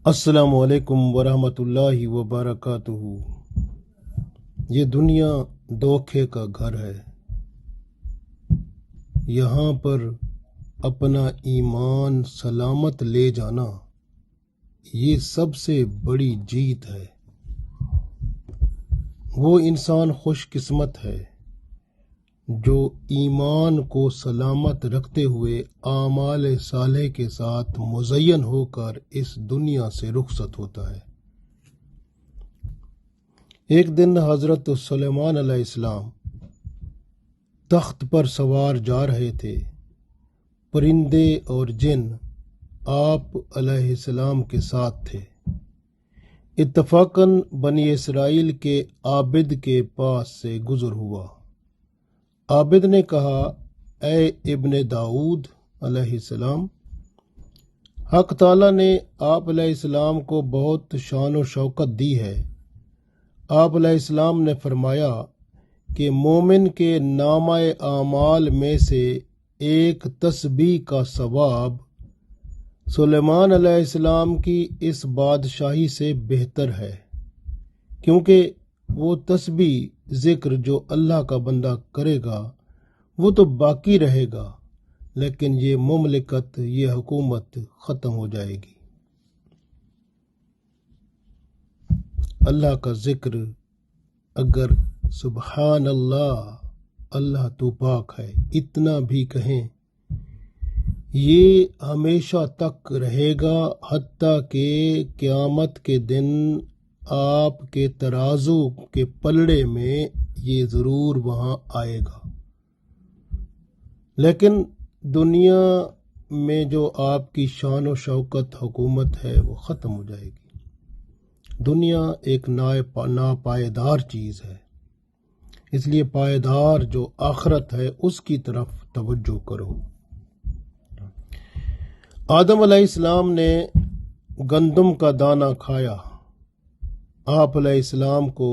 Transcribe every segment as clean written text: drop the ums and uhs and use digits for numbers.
السلام علیکم ورحمۃ اللہ وبرکاتہ۔ یہ دنیا دھوکے کا گھر ہے۔ یہاں پر اپنا ایمان سلامت لے جانا یہ سب سے بڑی جیت ہے۔ وہ انسان خوش قسمت ہے جو ایمان کو سلامت رکھتے ہوئے اعمال صالح کے ساتھ مزین ہو کر اس دنیا سے رخصت ہوتا ہے۔ ایک دن حضرت سلیمان علیہ السلام تخت پر سوار جا رہے تھے۔ پرندے اور جن آپ علیہ السلام کے ساتھ تھے۔ اتفاقاً بنی اسرائیل کے عابد کے پاس سے گزر ہوا۔ عابد نے کہا، اے ابن داؤد علیہ السلام، حق تعالیٰ نے آپ علیہ السلام کو بہت شان و شوکت دی ہے۔ آپ علیہ السلام نے فرمایا کہ مومن کے نامہ اعمال میں سے ایک تسبیح کا ثواب سلیمان علیہ السلام کی اس بادشاہی سے بہتر ہے، کیونکہ وہ تسبیح ذکر جو اللہ کا بندہ کرے گا وہ تو باقی رہے گا، لیکن یہ مملکت، یہ حکومت ختم ہو جائے گی۔ اللہ کا ذکر اگر سبحان اللہ، اللہ تو پاک ہے، اتنا بھی کہیں، یہ ہمیشہ تک رہے گا، حتیٰ کہ قیامت کے دن آپ کے ترازو کے پلڑے میں یہ ضرور وہاں آئے گا۔ لیکن دنیا میں جو آپ کی شان و شوکت حکومت ہے وہ ختم ہو جائے گی۔ دنیا ایک ناپائیدار چیز ہے، اس لیے پائیدار جو آخرت ہے اس کی طرف توجہ کرو۔ آدم علیہ السلام نے گندم کا دانہ کھایا۔ آپ علیہ السلام کو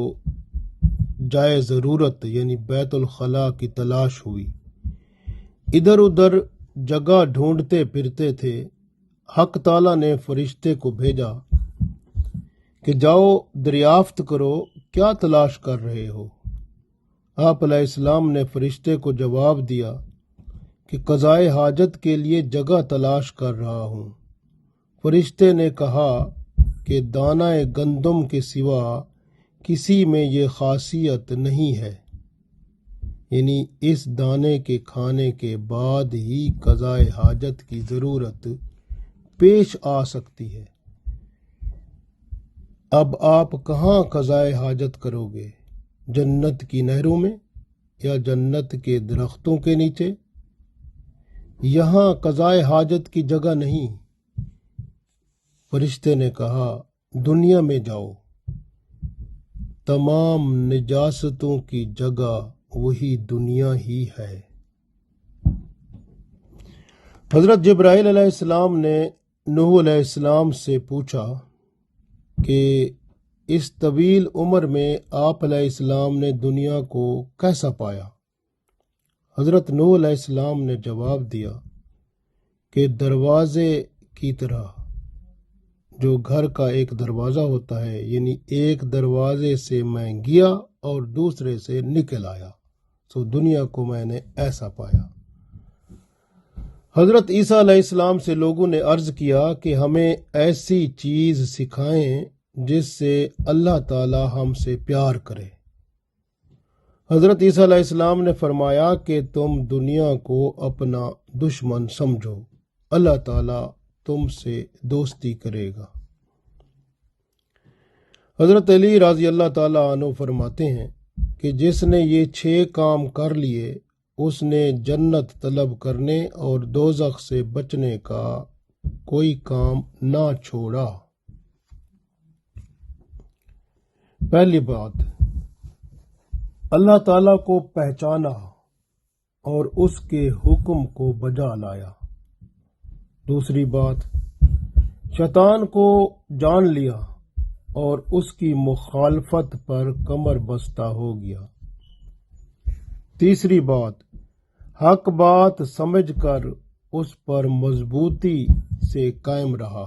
جائے ضرورت یعنی بیت الخلاء کی تلاش ہوئی۔ ادھر ادھر جگہ ڈھونڈتے پھرتے تھے۔ حق تعالیٰ نے فرشتے کو بھیجا کہ جاؤ دریافت کرو، کیا تلاش کر رہے ہو؟ آپ علیہ السلام نے فرشتے کو جواب دیا کہ قضائے حاجت کے لیے جگہ تلاش کر رہا ہوں۔ فرشتے نے کہا کہ دانہ گندم کے سوا کسی میں یہ خاصیت نہیں ہے، یعنی اس دانے کے کھانے کے بعد ہی قضائے حاجت کی ضرورت پیش آ سکتی ہے۔ اب آپ کہاں قضائے حاجت کرو گے؟ جنت کی نہروں میں یا جنت کے درختوں کے نیچے؟ یہاں قضائے حاجت کی جگہ نہیں۔ فرشتے نے کہا، دنیا میں جاؤ، تمام نجاستوں کی جگہ وہی دنیا ہی ہے۔ حضرت جبرائیل علیہ السلام نے نوح علیہ السلام سے پوچھا کہ اس طویل عمر میں آپ علیہ السلام نے دنیا کو کیسا پایا؟ حضرت نوح علیہ السلام نے جواب دیا کہ دروازے کی طرح، جو گھر کا ایک دروازہ ہوتا ہے، یعنی ایک دروازے سے میں گیا اور دوسرے سے نکل آیا، تو دنیا کو میں نے ایسا پایا۔ حضرت عیسیٰ علیہ السلام سے لوگوں نے عرض کیا کہ ہمیں ایسی چیز سکھائیں جس سے اللہ تعالی ہم سے پیار کرے۔ حضرت عیسیٰ علیہ السلام نے فرمایا کہ تم دنیا کو اپنا دشمن سمجھو، اللہ تعالی تم سے دوستی کرے گا۔ حضرت علی رضی اللہ تعالیٰ عنہ فرماتے ہیں کہ جس نے یہ 6 کام کر لیے اس نے جنت طلب کرنے اور دوزخ سے بچنے کا کوئی کام نہ چھوڑا۔ پہلی بات، اللہ تعالیٰ کو پہچانا اور اس کے حکم کو بجا لایا۔ دوسری بات، شیطان کو جان لیا اور اس کی مخالفت پر کمر بستہ ہو گیا۔ تیسری بات، حق بات سمجھ کر اس پر مضبوطی سے قائم رہا۔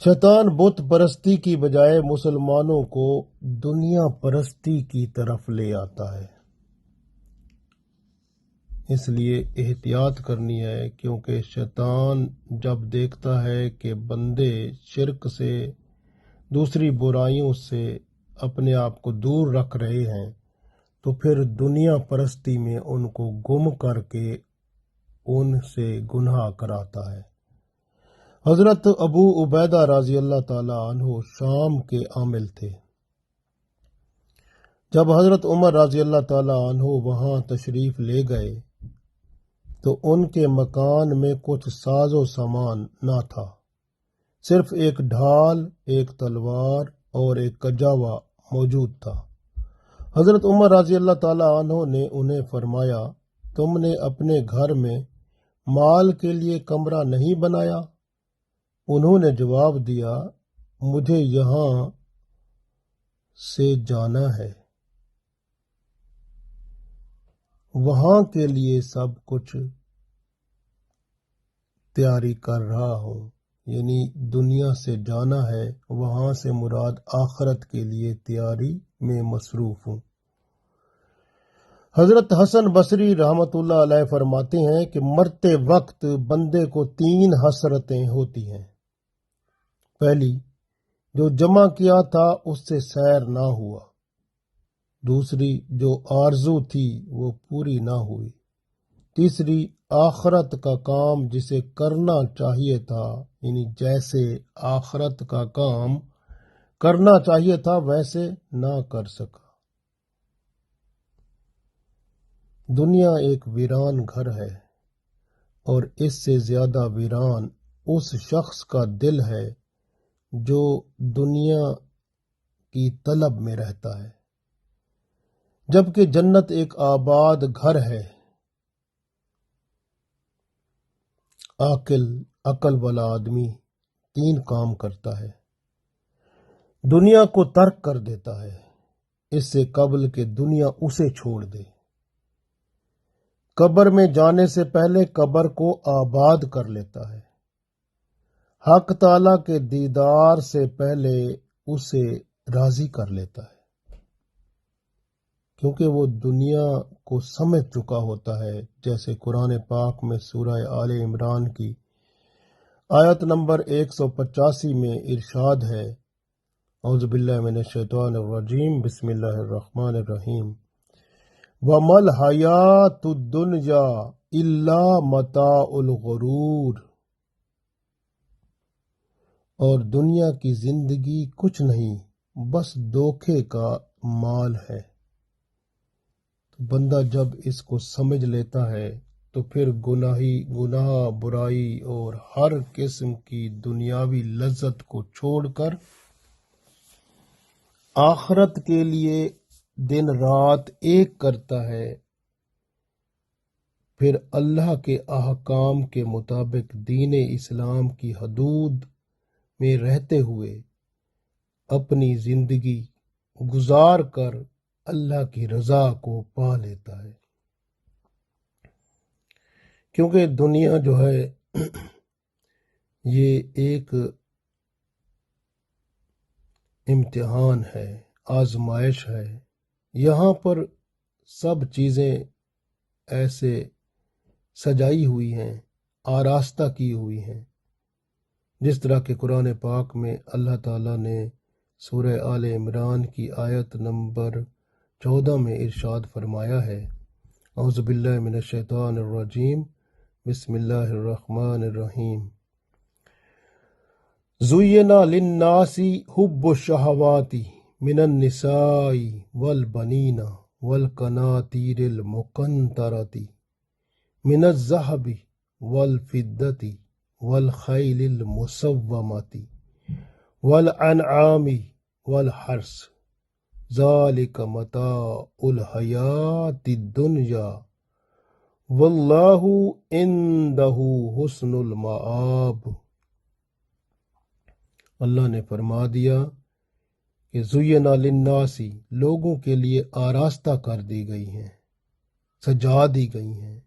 شیطان بت پرستی کی بجائے مسلمانوں کو دنیا پرستی کی طرف لے آتا ہے، اس لیے احتیاط کرنی ہے، کیونکہ شیطان جب دیکھتا ہے کہ بندے شرک سے، دوسری برائیوں سے اپنے آپ کو دور رکھ رہے ہیں تو پھر دنیا پرستی میں ان کو گم کر کے ان سے گناہ کراتا ہے۔ حضرت ابو عبیدہ رضی اللہ تعالی عنہ شام کے عامل تھے۔ جب حضرت عمر رضی اللہ تعالی عنہ وہاں تشریف لے گئے تو ان کے مکان میں کچھ ساز و سامان نہ تھا، صرف ایک ڈھال، ایک تلوار اور ایک کجاوا موجود تھا۔ حضرت عمر رضی اللہ تعالی عنہ نے انہیں فرمایا، تم نے اپنے گھر میں مال کے لیے کمرہ نہیں بنایا؟ انہوں نے جواب دیا، مجھے یہاں سے جانا ہے، وہاں کے لیے سب کچھ تیاری کر رہا ہوں، یعنی دنیا سے جانا ہے، وہاں سے مراد آخرت کے لیے تیاری میں مصروف ہوں۔ حضرت حسن بصری رحمۃ اللہ علیہ فرماتے ہیں کہ مرتے وقت بندے کو 3 حسرتیں ہوتی ہیں۔ پہلی، جو جمع کیا تھا اس سے سیر نہ ہوا۔ دوسری، جو آرزو تھی وہ پوری نہ ہوئی۔ تیسری، آخرت کا کام جسے کرنا چاہیے تھا، یعنی جیسے آخرت کا کام کرنا چاہیے تھا ویسے نہ کر سکا۔ دنیا ایک ویران گھر ہے، اور اس سے زیادہ ویران اس شخص کا دل ہے جو دنیا کی طلب میں رہتا ہے، جبکہ جنت ایک آباد گھر ہے۔ عقل والا آدمی 3 کام کرتا ہے، دنیا کو ترک کر دیتا ہے اس سے قبل کہ دنیا اسے چھوڑ دے، قبر میں جانے سے پہلے قبر کو آباد کر لیتا ہے، حق تعالیٰ کے دیدار سے پہلے اسے راضی کر لیتا ہے، کیونکہ وہ دنیا کو سمجھ چکا ہوتا ہے، جیسے قرآن پاک میں سورہ آل عمران کی آیت نمبر 185 میں ارشاد ہے، اعوذ باللہ من الشیطان الرجیم، بسم اللہ الرحمن الرحیم، وَمَا الْحَيَاةُ الدُّنْيَا إِلَّا مَتَاعُ الْغُرُورِ، اور دنیا کی زندگی کچھ نہیں بس دھوکے کا مال ہے۔ تو بندہ جب اس کو سمجھ لیتا ہے تو پھر گناہ، برائی اور ہر قسم کی دنیاوی لذت کو چھوڑ کر آخرت کے لیے دن رات ایک کرتا ہے، پھر اللہ کے احکام کے مطابق دین اسلام کی حدود میں رہتے ہوئے اپنی زندگی گزار کر اللہ کی رضا کو پا لیتا ہے۔ کیونکہ دنیا جو ہے یہ ایک امتحان ہے، آزمائش ہے، یہاں پر سب چیزیں ایسے سجائی ہوئی ہیں، آراستہ کی ہوئی ہیں، جس طرح کہ قرآن پاک میں اللہ تعالیٰ نے سورہ آل عمران کی آیت نمبر 14 میں ارشاد فرمایا ہے، اعوذ باللہ من الشیطان الرجیم، بسم اللہ الرحمن الرحیم، زُيِّنَ لِلنَّاسِ حُبُّ الشَّهَوَاتِ مِنَ النِّسَاءِ وَالْبَنِينَ وَالْقَنَاطِيرِ الْمُقَنطَرَةِ مِنَ الذَّهَبِ وَالْفِضَّةِ وَالْخَيْلِ الْمُسَوَّمَةِ وَالْأَنْعَامِ وَالْحَرْثِ ذَلِكَ مَتَاعُ الْحَيَاةِ الدُّنْيَا وَاللَّهُ عِندَهُ حُسْنُ الْمَآبِ۔ اللہ نے فرما دیا کہ زُيِّنَ لِلنَّاسِ، لوگوں کے لیے آراستہ کر دی گئی ہیں، سجا دی گئی ہیں،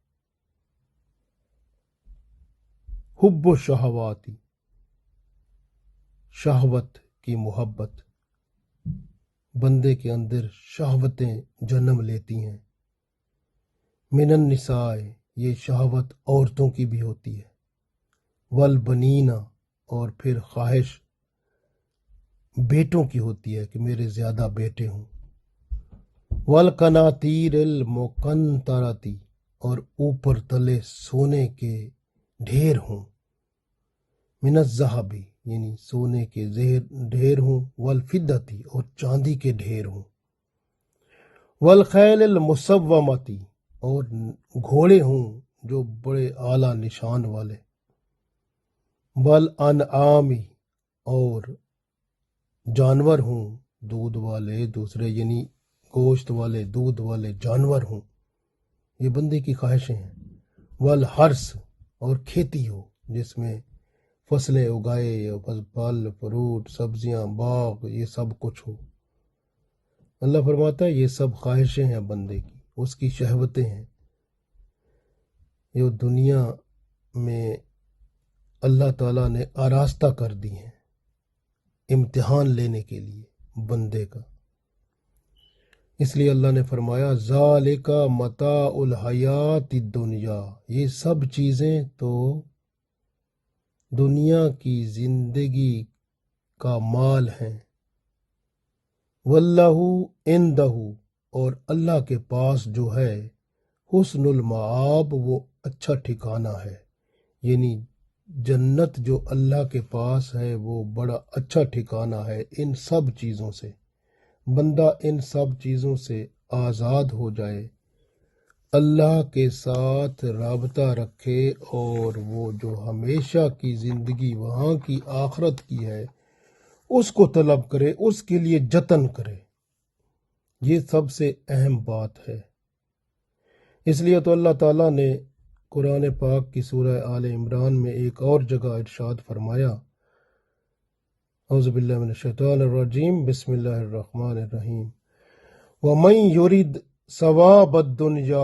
حب الشہوات، شہوت کی محبت، بندے کے اندر شہوتیں جنم لیتی ہیں۔ من النساء، یہ شہوت عورتوں کی بھی ہوتی ہے، والبنینا، اور پھر خواہش بیٹوں کی ہوتی ہے کہ میرے زیادہ بیٹے ہوں، والقناطیر المقنطرتی، اور اوپر تلے سونے کے ڈھیر ہوں، من الذہب، یعنی سونے کے ڈھیر ہوں، والفدتی، اور چاندی کے ڈھیر ہوں، والخیل المسومتی، اور گھوڑے ہوں جو بڑے اعلیٰ نشان والے، والانعام، اور جانور ہوں دودھ والے، دوسرے یعنی گوشت والے دودھ والے جانور ہوں، یہ بندے کی خواہشیں ہیں، والحرث، اور کھیتی ہو جس میں فصلیں اگائے، پھل فروٹ سبزیاں باغ یہ سب کچھ ہو۔ اللہ فرماتا ہے یہ سب خواہشیں ہیں بندے کی، اس کی شہوتیں ہیں، یہ دنیا میں اللہ تعالیٰ نے آراستہ کر دی ہیں امتحان لینے کے لیے بندے کا۔ اس لیے اللہ نے فرمایا ذالک متاع الحیات الدنیا، یہ سب چیزیں تو دنیا کی زندگی کا مال ہیں، واللہ عندہ، اور اللہ کے پاس جو ہے حسن المآب، وہ اچھا ٹھکانہ ہے، یعنی جنت جو اللہ کے پاس ہے وہ بڑا اچھا ٹھکانہ ہے ان سب چیزوں سے۔ بندہ ان سب چیزوں سے آزاد ہو جائے، اللہ کے ساتھ رابطہ رکھے، اور وہ جو ہمیشہ کی زندگی وہاں کی آخرت کی ہے اس کو طلب کرے، اس کے لیے جتن کرے، یہ سب سے اہم بات ہے۔ اس لیے تو اللہ تعالیٰ نے قرآن پاک کی سورہ آل عمران میں ایک اور جگہ ارشاد فرمایا، اعوذ باللہ من الشیطان الرجیم، بسم اللہ الرحمن الرحیم، وَمَن يُرِدْ ثواب الدنیا،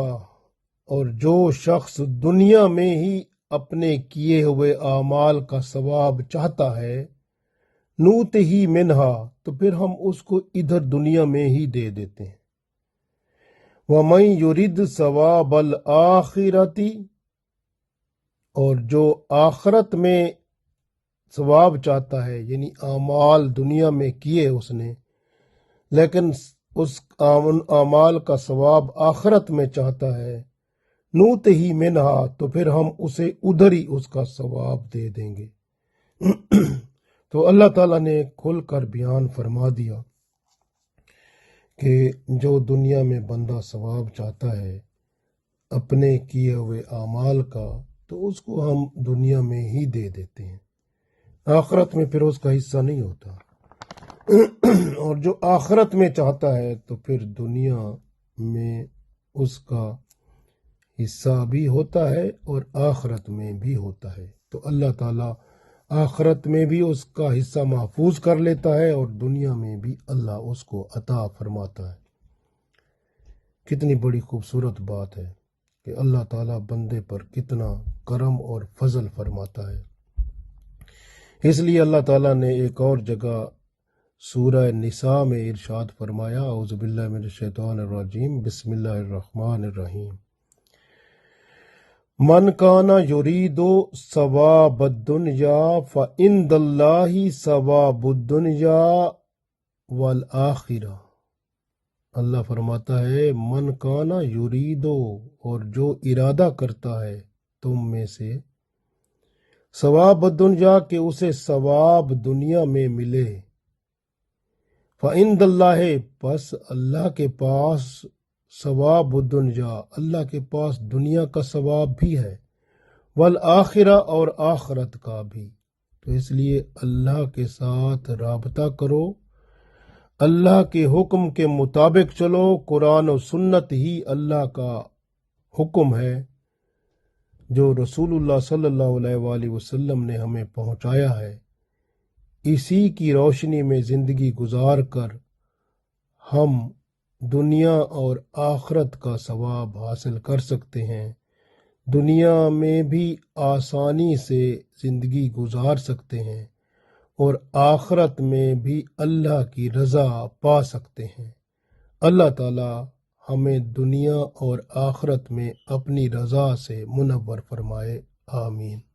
اور جو شخص دنیا میں ہی اپنے کیے ہوئے اعمال کا ثواب چاہتا ہے، نوت ہی منہا، تو پھر ہم اس کو ادھر دنیا میں ہی دے دیتے ہیں، وَمَن يُرِدْ ثواب الآخرۃ، اور جو آخرت میں ثواب چاہتا ہے، یعنی اعمال دنیا میں کیے اس نے لیکن اس اعمال کا ثواب آخرت میں چاہتا ہے، نوت ہی منہا، تو پھر ہم اسے ادھر ہی اس کا ثواب دے دیں گے۔ تو اللہ تعالیٰ نے کھل کر بیان فرما دیا کہ جو دنیا میں بندہ ثواب چاہتا ہے اپنے کیے ہوئے اعمال کا، تو اس کو ہم دنیا میں ہی دے دیتے ہیں، آخرت میں پھر اس کا حصہ نہیں ہوتا۔ اور جو آخرت میں چاہتا ہے تو پھر دنیا میں اس کا حصہ بھی ہوتا ہے اور آخرت میں بھی ہوتا ہے۔ تو اللہ تعالیٰ آخرت میں بھی اس کا حصہ محفوظ کر لیتا ہے اور دنیا میں بھی اللہ اس کو عطا فرماتا ہے۔ کتنی بڑی خوبصورت بات ہے کہ اللہ تعالیٰ بندے پر کتنا کرم اور فضل فرماتا ہے۔ اس لیے اللہ تعالیٰ نے ایک اور جگہ سورہ نساء میں ارشاد فرمایا، اعوذ باللہ من الشیطان الرجیم، بسم اللہ الرحمن الرحیم، من کان یرید ثواب الدنیا فعند اللہ ثواب الدنیا والآخرہ۔ اللہ فرماتا ہے من کان یرید، اور جو ارادہ کرتا ہے تم میں سے، ثواب الدنیا، کہ اسے ثواب دنیا میں ملے، فعند اللہ، پس اللہ کے پاس ثواب الدنیا، اللہ کے پاس دنیا کا ثواب بھی ہے، والآخرہ، اور آخرت کا بھی۔ تو اس لیے اللہ کے ساتھ رابطہ کرو، اللہ کے حکم کے مطابق چلو، قرآن و سنت ہی اللہ کا حکم ہے جو رسول اللہ صلی اللہ علیہ وآلہ وسلم نے ہمیں پہنچایا ہے، اسی کی روشنی میں زندگی گزار کر ہم دنیا اور آخرت کا ثواب حاصل کر سکتے ہیں، دنیا میں بھی آسانی سے زندگی گزار سکتے ہیں اور آخرت میں بھی اللہ کی رضا پا سکتے ہیں۔ اللہ تعالی ہمیں دنیا اور آخرت میں اپنی رضا سے منور فرمائے، آمین۔